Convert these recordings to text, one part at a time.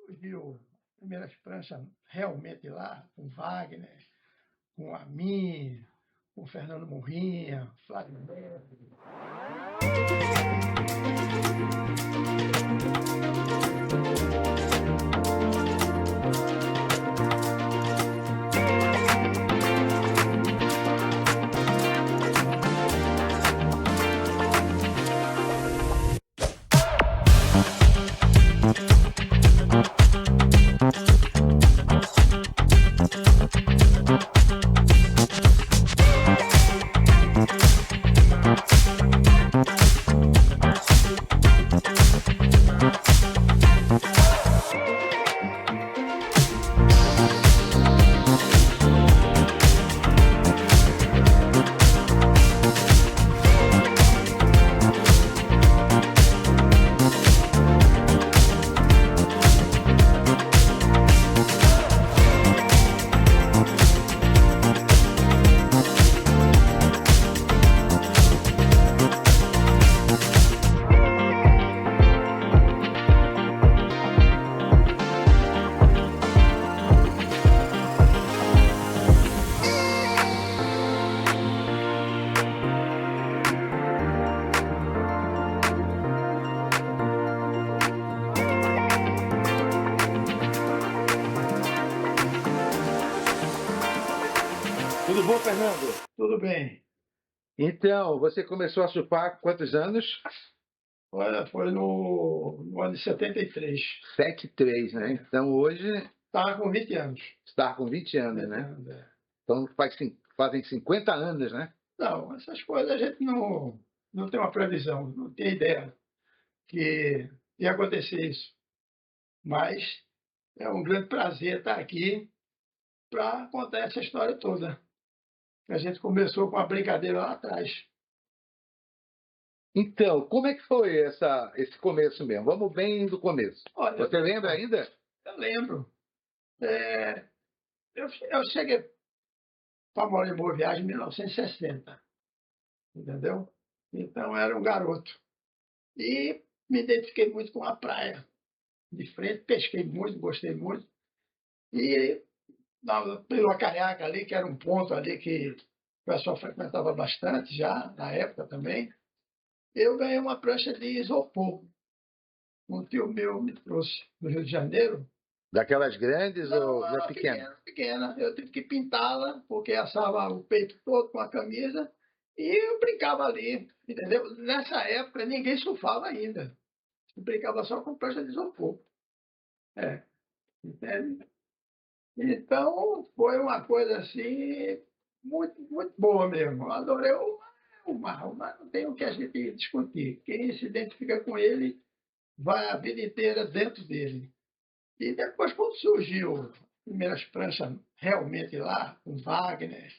Surgiu as primeiras pranchas realmente lá, com Wagner, com Amin, com Fernando Murrinha, Flávio Neto. Tudo bom, Fernando? Tudo bem. Então, você começou a surfar há quantos anos? Olha, foi no ano de 73. 7,3, né? Então, hoje Estava com 20 anos. está com 20 anos, 20 né? anos, é. Então, fazem 50 anos, né? Não, essas coisas a gente não tem uma previsão, não tem ideia que ia acontecer isso. Mas é um grande prazer estar aqui para contar essa história toda. A gente começou com uma brincadeira lá atrás. Então, como é que foi esse começo mesmo? Vamos bem do começo. Olha, Você lembra ainda? eu lembro. É, eu cheguei para morar em Boa Viagem em 1960, entendeu? Então, eu era um garoto. E me identifiquei muito com a praia. De frente, pesquei muito, gostei muito. E pelo Acaiaca ali, que era um ponto ali que o pessoal frequentava bastante já, na época também, eu ganhei uma prancha de isopor. Um tio meu me trouxe do Rio de Janeiro. Daquelas grandes Não, ou da era pequena? pequena, pequena. Eu tive que pintá-la, porque assava o peito todo com a camisa, e eu brincava ali, entendeu? Nessa época, ninguém surfava ainda. Eu brincava só com prancha de isopor. É, entende? Então, foi uma coisa assim, muito, muito boa mesmo. Eu adorei o mar. O mar não tem o que a gente discutir. Quem se identifica com ele vai a vida inteira dentro dele. E depois, quando surgiu as primeiras pranchas realmente lá, com Wagner,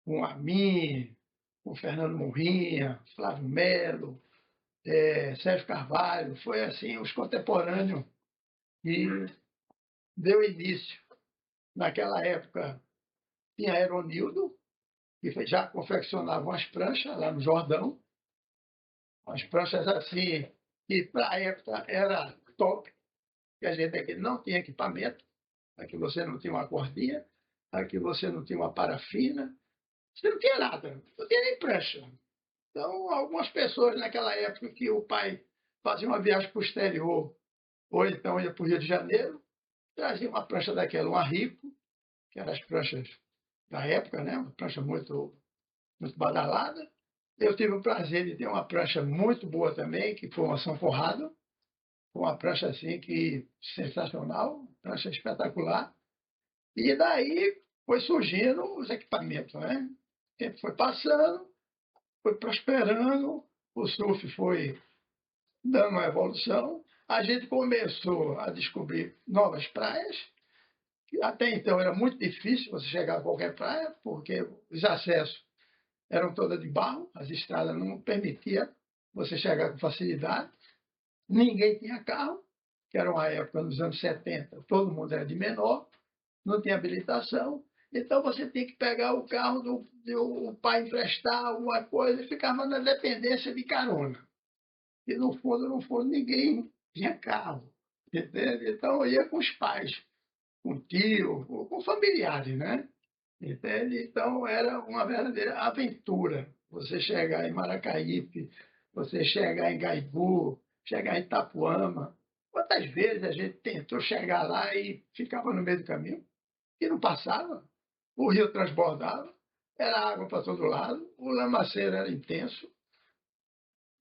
com Amin, com Fernando Murrinha, Flávio Melo, Sérgio Carvalho, foi assim, os contemporâneos, e deu início. Naquela época, tinha Aeronildo, que já confeccionavam as pranchas lá no Jordão, as pranchas assim, que para a época era top, que a gente aqui não tinha equipamento, aqui você não tinha uma cordinha, aqui você não tinha uma parafina, você não tinha nada, não tinha nem prancha. Então, algumas pessoas naquela época que o pai fazia uma viagem para o exterior, ou então ia para o Rio de Janeiro, trazia uma prancha daquela, um arrico, que eram as pranchas da época, né? Uma prancha muito badalada. Eu tive o prazer de ter uma prancha muito boa também, que foi uma sanforrada, uma prancha assim que sensacional, prancha espetacular. E daí foi surgindo os equipamentos, né? O tempo foi passando, foi prosperando, o surf foi dando uma evolução. A gente começou a descobrir novas praias, que até então era muito difícil você chegar a qualquer praia, porque os acessos eram todas de barro, as estradas não permitiam você chegar com facilidade. Ninguém tinha carro, que era uma época nos anos 70, todo mundo era de menor, não tinha habilitação, então você tinha que pegar o carro do pai emprestar alguma coisa e ficava na dependência de carona. E no fundo, ninguém tinha carro, entende? Então, eu ia com os pais, com tio, com familiares, né? Entende? Então, era uma verdadeira aventura. Você chegar em Maracaípe, você chegar em Gaibu, chegar em Itapuama. Quantas vezes a gente tentou chegar lá e ficava no meio do caminho e não passava? O rio transbordava, era água para todo lado, o lamaceiro era intenso.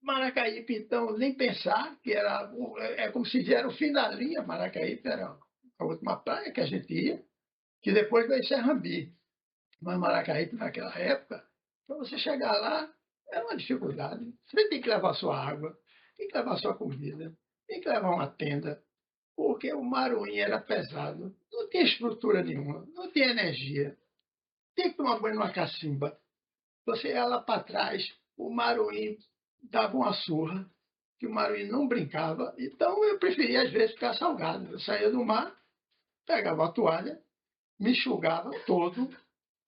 Maracaípe, então, nem pensar, que era, é como se era o fim da linha. Maracaípe era a última praia que a gente ia, que depois veio Serrambi. Mas Maracaípe, naquela época, para você chegar lá, era uma dificuldade. Você tem que levar sua água, tem que levar sua comida, tem que levar uma tenda, porque o Maruim era pesado, não tinha estrutura nenhuma, não tinha energia. Tem que tomar banho numa cacimba. Você ia lá para trás, o Maruim dava uma surra, que o Maruim não brincava, então eu preferia às vezes ficar salgado. Eu saía do mar, pegava a toalha, me enxugava todo,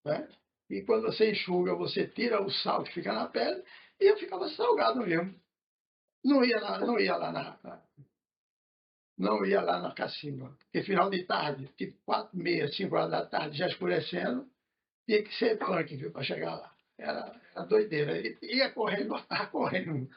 né? E quando você enxuga, você tira o sal que fica na pele, e eu ficava salgado mesmo. Não ia lá na cacimba. Porque final de tarde, tipo 4h30, 5 horas da tarde, já escurecendo, tinha que ser punk, viu, para chegar lá. Era doideira. E ia correndo, estava correndo.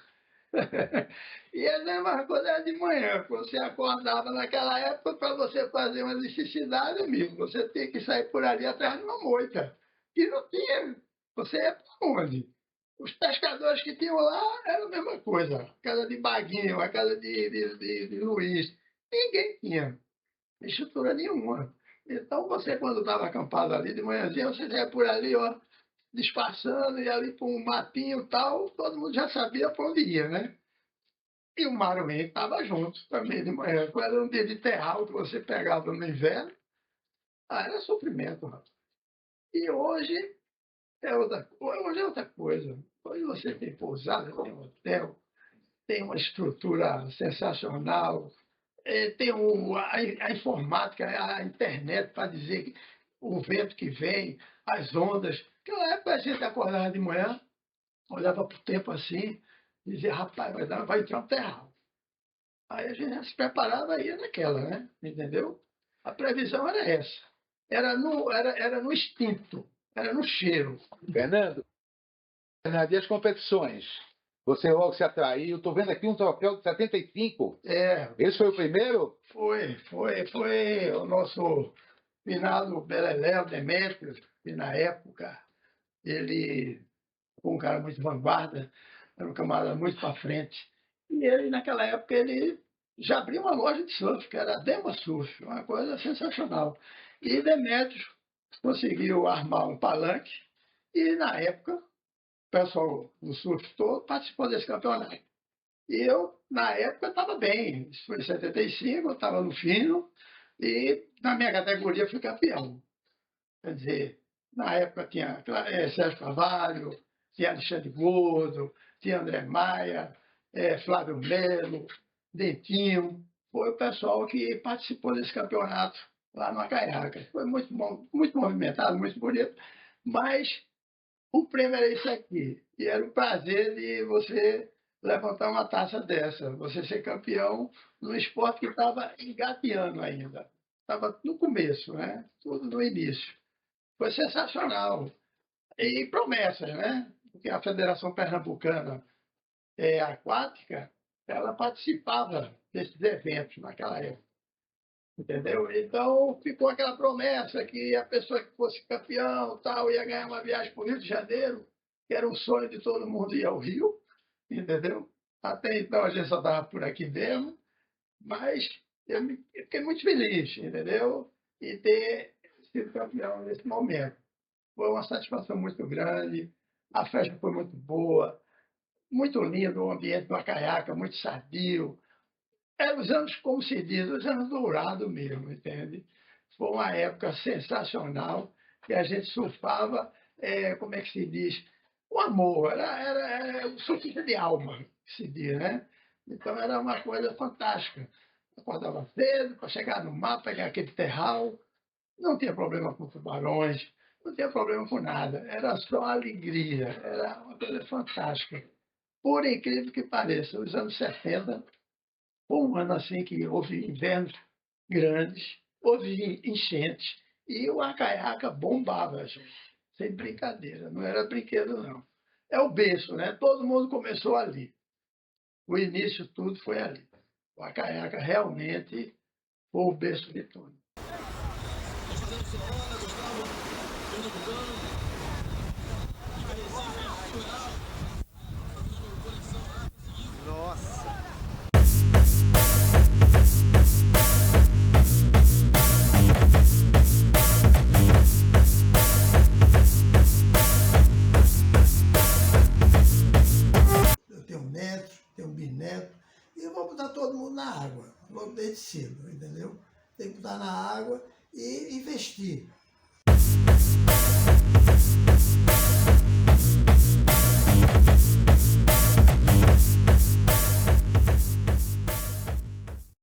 E a mesma coisa era de manhã. Você acordava naquela época para você fazer uma necessidade, amigo. Você tinha que sair por ali atrás de uma moita. E não tinha. Você ia para onde? Os pescadores que tinham lá era a mesma coisa. A casa de Baguinho, a casa de Luiz. Ninguém tinha estrutura nenhuma. Então você, quando estava acampado ali de manhãzinha, você ia por ali, ó, disfarçando, e ali para um matinho e tal, todo mundo já sabia para onde ia, né? E o Maruim estava junto também de manhã. Quando era um dia de terral que você pegava no inverno, era sofrimento, rapaz. E hoje hoje é outra coisa. Hoje você tem pousada, tem hotel, tem uma estrutura sensacional, tem a informática, a internet para dizer o vento que vem, as ondas. Naquela época a gente acordava de manhã, olhava para o tempo assim, dizia, rapaz, vai entrar um terral. Aí a gente já se preparava e ia naquela, né? Entendeu? A previsão era essa. Era no instinto, era no cheiro. Fernando, e as competições? Você logo se atraiu. Estou vendo aqui um troféu de 75. Esse foi o primeiro? Foi o nosso finado Beleléu Demétrios, que na época ele foi um cara muito vanguarda, era um camarada muito para frente. E ele, naquela época, ele já abriu uma loja de surf, que era a Dema Surf, uma coisa sensacional. E Demétrios conseguiu armar um palanque, e na época, o pessoal do surf todo participou desse campeonato. E eu, na época, estava bem. Isso foi em 75, eu estava no fino, e na minha categoria fui campeão. Quer dizer, na época tinha Sérgio Carvalho, tinha Alexandre Gordo, tinha André Maia, Flávio Melo, Dentinho. Foi o pessoal que participou desse campeonato lá no Acaiaca. Foi muito bom, muito movimentado, muito bonito, mas o prêmio era isso aqui. E era o prazer de você levantar uma taça dessa, você ser campeão num esporte que estava engateando ainda. Estava no começo, né? Tudo no início. Foi sensacional. E promessas, né? Porque a Federação Pernambucana Aquática, ela participava desses eventos naquela época, entendeu? Então ficou aquela promessa que a pessoa que fosse campeão tal ia ganhar uma viagem para o Rio de Janeiro, que era um sonho de todo mundo ir ao Rio, entendeu? Até então a gente só estava por aqui mesmo, mas eu fiquei muito feliz, entendeu? E ter sido campeão nesse momento. Foi uma satisfação muito grande, a festa foi muito boa, muito lindo o ambiente do Acaiaca, muito sadio. Eram os anos, como se diz, os anos dourados mesmo, entende? Foi uma época sensacional, que a gente surfava, como é que se diz? O amor, era o surfista de alma, que se diz, né? Então era uma coisa fantástica. Acordava cedo para chegar no mar, pegar aquele terral, não tinha problema com tubarões, não tinha problema com nada. Era só alegria, era uma coisa fantástica. Por incrível que pareça, os anos 70 Foi um ano assim que houve invernos grandes, houve enchentes, e o Arcaiaca bombava, gente. Sem brincadeira, não era brinquedo, não. É o berço, né? Todo mundo começou ali. O início tudo foi ali. O Arcaiaca realmente foi o berço de tudo. Nossa! Eu tenho um neto, tenho um bisneto, e eu vou botar todo mundo na água, logo desde cedo, entendeu? Tem que botar na água e investir.